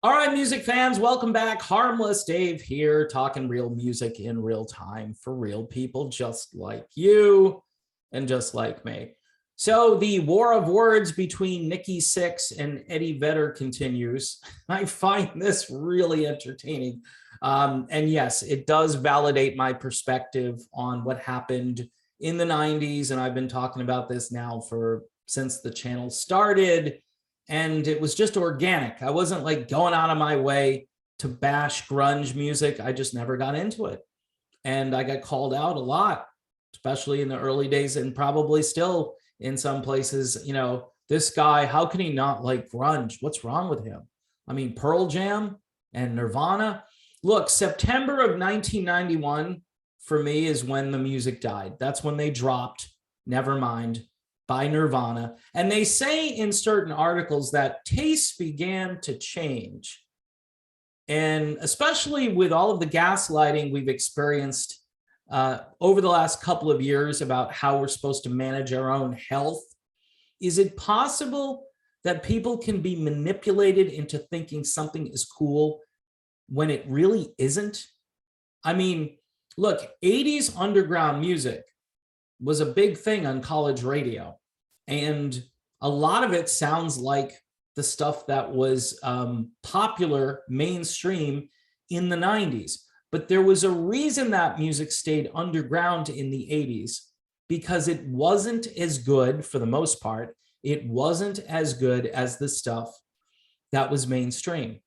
All right, music fans, welcome back. Harmless Dave here, talking real music in real time for real people just like you and just like me. So the war of words between Nikki Sixx and Eddie Vedder continues. I find this really entertaining. And yes, it does validate my perspective on what happened in the 90s. And I've been talking about this now since the channel started. And it was just organic. I wasn't like going out of my way to bash grunge music. I just never got into it. And I got called out a lot, especially in the early days and probably still in some places. This guy, how can he not like grunge? What's wrong with him? I mean, Pearl Jam and Nirvana. Look, September of 1991 for me is when the music died. That's when they dropped Nevermind by Nirvana. And they say in certain articles that tastes began to change. And especially with all of the gaslighting we've experienced over the last couple of years about how we're supposed to manage our own health, is it possible that people can be manipulated into thinking something is cool when it really isn't? I mean, look, 80s underground music was a big thing on college radio. And a lot of it sounds like the stuff that was popular mainstream in the 90s. But there was a reason that music stayed underground in the 80s, because it wasn't as good, for the most part, it wasn't as good as the stuff that was mainstream.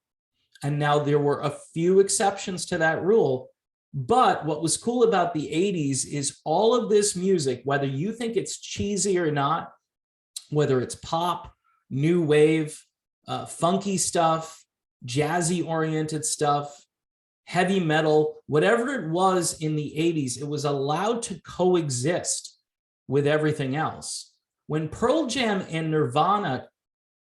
And now there were a few exceptions to that rule. But what was cool about the 80s is all of this music, whether you think it's cheesy or not, whether it's pop, new wave, funky stuff, jazzy oriented stuff, heavy metal, whatever it was in the 80s, it was allowed to coexist with everything else. When Pearl Jam and Nirvana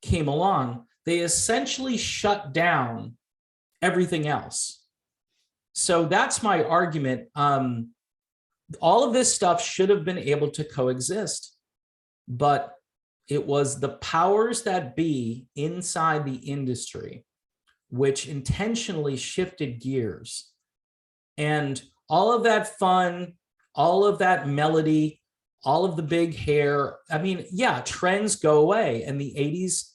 came along, they essentially shut down everything else. So that's my argument. All of this stuff should have been able to coexist, but it was the powers that be inside the industry which intentionally shifted gears. And all of that fun, all of that melody, all of the big hair, I mean, yeah, trends go away. And the 80s,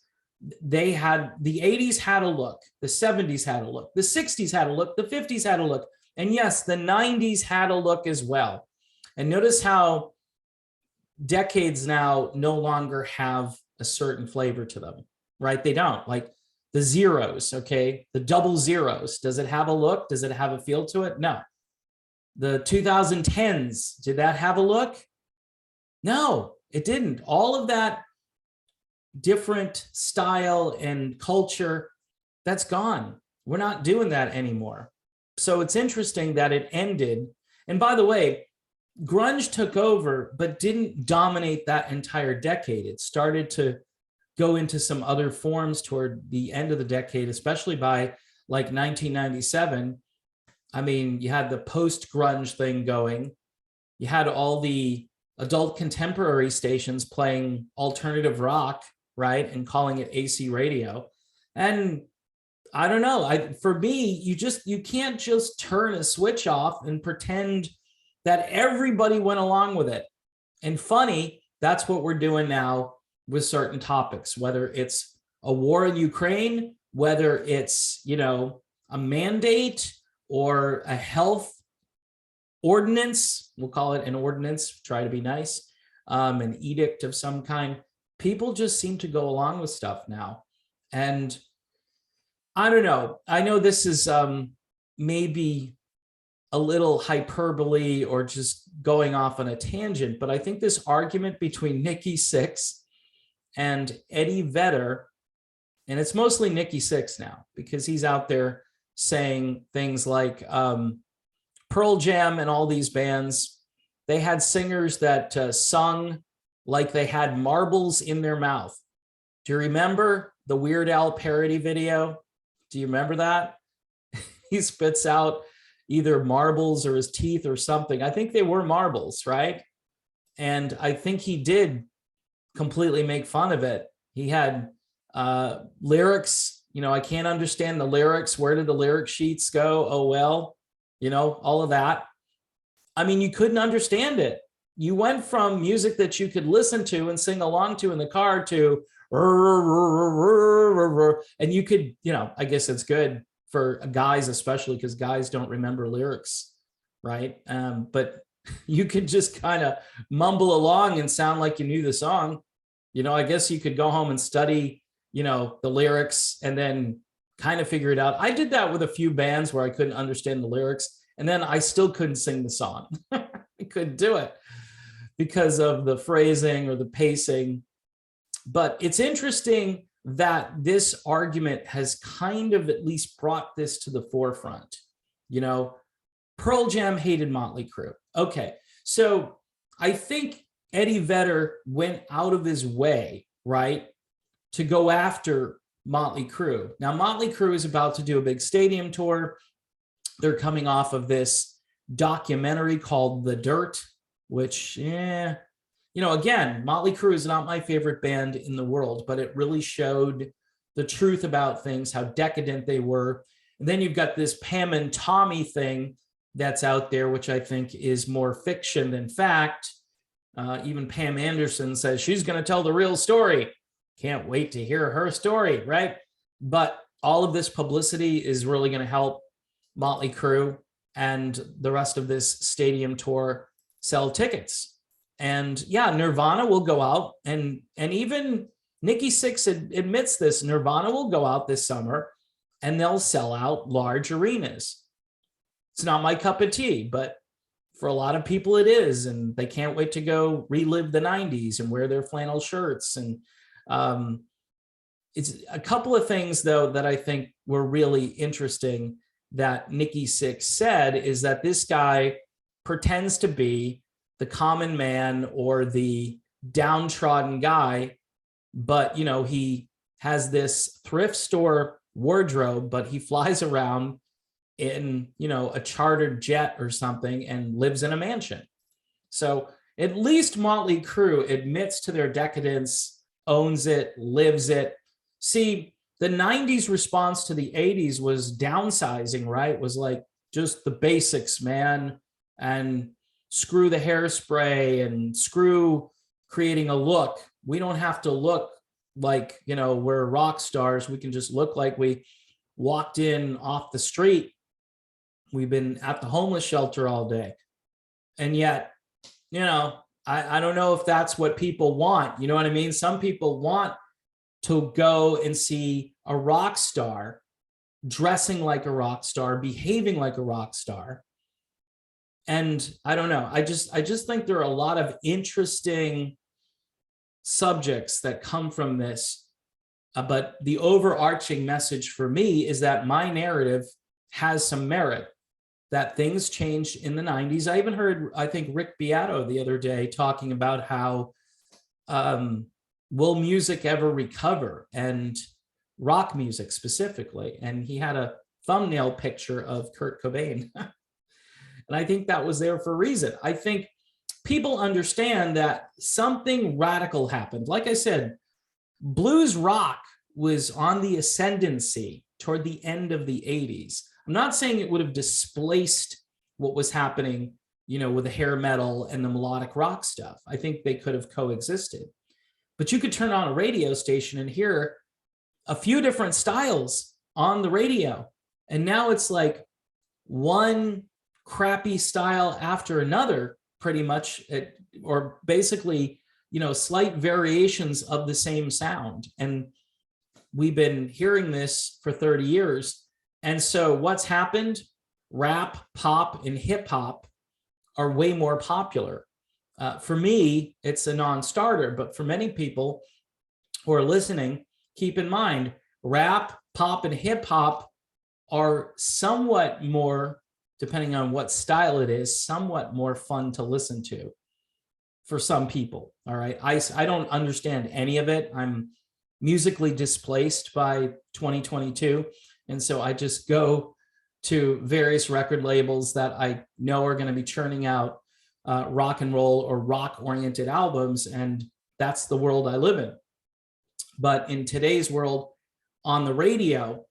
the 80s had a look, the 70s had a look, the 60s had a look, the 50s had a look. And yes, the 90s had a look as well. And notice how decades now no longer have a certain flavor to them, right? They don't. Like the zeros, okay? The double zeros. Does it have a look? Does it have a feel to it? No. The 2010s, did that have a look? No, it didn't. All of that different style and culture, that's gone. We're not doing that anymore. So it's interesting that it ended. And by the way, grunge took over, but didn't dominate that entire decade. It started to go into some other forms toward the end of the decade, especially by like 1997. I mean, you had the post-grunge thing going. You had all the adult contemporary stations playing alternative rock, right? And calling it AC radio. And I don't know, for me, you can't just turn a switch off and pretend that everybody went along with it. And funny, that's what we're doing now with certain topics, whether it's a war in Ukraine, whether it's, a mandate or a health ordinance, we'll call it an ordinance, try to be nice, an edict of some kind. People just seem to go along with stuff now. And I don't know. I know this is maybe a little hyperbole or just going off on a tangent, but I think this argument between Nikki Sixx and Eddie Vedder, and it's mostly Nikki Sixx now because he's out there saying things like Pearl Jam and all these bands, they had singers that sung like they had marbles in their mouth. Do you remember the Weird Al parody video? Do you remember that? He spits out either marbles or his teeth or something. I think they were marbles, right? And I think he did completely make fun of it. He had lyrics I can't understand the lyrics. Where did the lyric sheets go? Oh, well, all of that. I mean, you couldn't understand it. You went from music that you could listen to and sing along to in the car to, and you could, I guess it's good for guys, especially because guys don't remember lyrics, right? But you could just kind of mumble along and sound like you knew the song. I guess you could go home and study, the lyrics and then kind of figure it out. I did that with a few bands where I couldn't understand the lyrics, and then I still couldn't sing the song. I couldn't do it because of the phrasing or the pacing. But it's interesting that this argument has kind of at least brought this to the forefront. Pearl Jam hated Motley Crue. Okay, so I think Eddie Vedder went out of his way, right, to go after Motley Crue. Now, Motley Crue is about to do a big stadium tour. They're coming off of this documentary called The Dirt, which, again, Motley Crue is not my favorite band in the world, but it really showed the truth about things, how decadent they were. And then you've got this Pam and Tommy thing that's out there, which I think is more fiction than fact. Even Pam Anderson says she's going to tell the real story. Can't wait to hear her story, right? But all of this publicity is really going to help Motley Crue and the rest of this stadium tour sell tickets. And yeah, Nirvana will go out, and even Nikki Sixx admits this. Nirvana will go out this summer and they'll sell out large arenas. It's not my cup of tea, but for a lot of people it is, and they can't wait to go relive the 90s and wear their flannel shirts. And it's a couple of things, though, that I think were really interesting that Nikki Sixx said is that this guy pretends to be the common man or the downtrodden guy, but he has this thrift store wardrobe, but he flies around in a chartered jet or something and lives in a mansion. So at least Motley Crue admits to their decadence, owns it, lives it. See, the 90s response to the 80s was downsizing, right? Was like just the basics, man, and screw the hairspray and screw creating a look. We don't have to look like, we're rock stars. We can just look like we walked in off the street. We've been at the homeless shelter all day. And yet, I don't know if that's what people want. You know what I mean? Some people want to go and see a rock star dressing like a rock star, behaving like a rock star. And I don't know. I just think there are a lot of interesting subjects that come from this. But the overarching message for me is that my narrative has some merit, that things changed in the 90s. I even heard, I think, Rick Beato the other day talking about how will music ever recover, and rock music specifically. And he had a thumbnail picture of Kurt Cobain. And I think that was there for a reason. I think people understand that something radical happened. Like I said, blues rock was on the ascendancy toward the end of the 80s. I'm not saying it would have displaced what was happening, with the hair metal and the melodic rock stuff. I think they could have coexisted. But you could turn on a radio station and hear a few different styles on the radio. And now it's like one crappy style after another, pretty much, or basically, slight variations of the same sound. And we've been hearing this for 30 years. And so what's happened? Rap, pop, and hip hop are way more popular. For me, it's a non-starter, but for many people who are listening, keep in mind, rap, pop, and hip hop are somewhat more, depending on what style it is, somewhat more fun to listen to for some people. All right. I don't understand any of it. I'm musically displaced by 2022. And so I just go to various record labels that I know are going to be churning out rock and roll or rock oriented albums. And that's the world I live in. But in today's world, on the radio,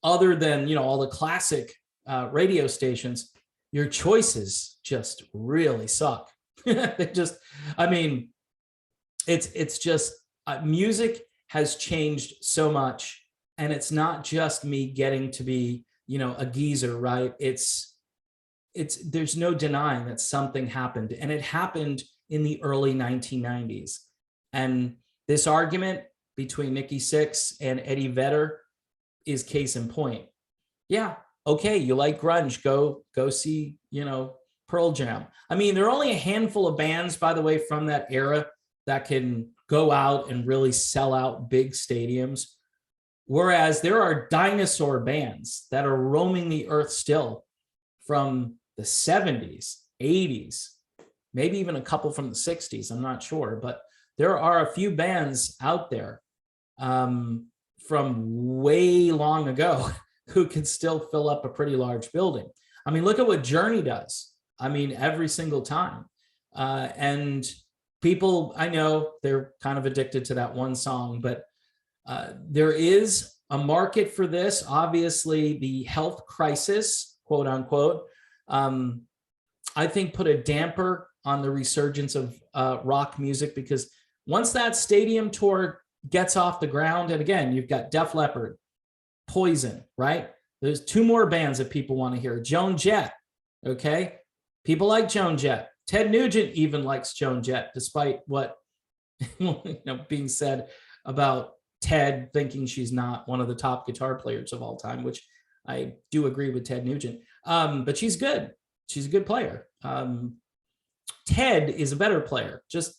other than, all the classic radio stations, your choices just really suck. They just, I mean, it's just music has changed so much, and it's not just me getting to be, a geezer, right? It's there's no denying that something happened, and it happened in the early 1990s. And this argument between Nikki Sixx and Eddie Vedder is case in point. Yeah, okay, you like grunge, go see, Pearl Jam. I mean, there are only a handful of bands, by the way, from that era that can go out and really sell out big stadiums. Whereas there are dinosaur bands that are roaming the earth still from the 70s, 80s, maybe even a couple from the 60s, I'm not sure. But there are a few bands out there from way long ago who can still fill up a pretty large building. I mean, look at what Journey does. I mean, every single time. And people, I know they're kind of addicted to that one song, but there is a market for this. Obviously, the health crisis, quote unquote, I think put a damper on the resurgence of rock music, because once that stadium tour gets off the ground, and again, you've got Def Leppard, Poison, right? There's two more bands that people want to hear. Joan Jett, okay? People like Joan Jett. Ted Nugent even likes Joan Jett, despite what being said about Ted thinking she's not one of the top guitar players of all time, which I do agree with Ted Nugent. But she's good. She's a good player. Ted is a better player. Just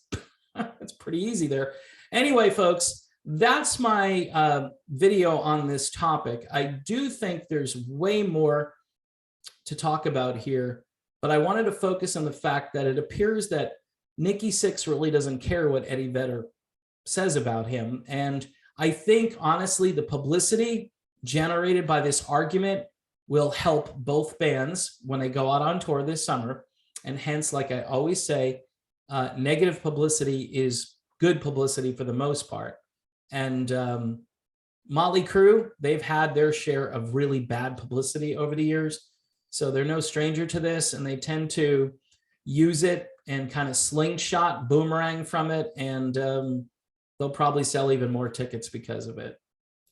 it's pretty easy there. Anyway, folks, that's my video on this topic. I do think there's way more to talk about here, but I wanted to focus on the fact that it appears that Nikki Sixx really doesn't care what Eddie Vedder says about him. And I think, honestly, the publicity generated by this argument will help both bands when they go out on tour this summer. And hence, like I always say, negative publicity is good publicity for the most part. And Motley Crue, they've had their share of really bad publicity over the years. So they're no stranger to this, and they tend to use it and kind of slingshot, boomerang from it. And they'll probably sell even more tickets because of it.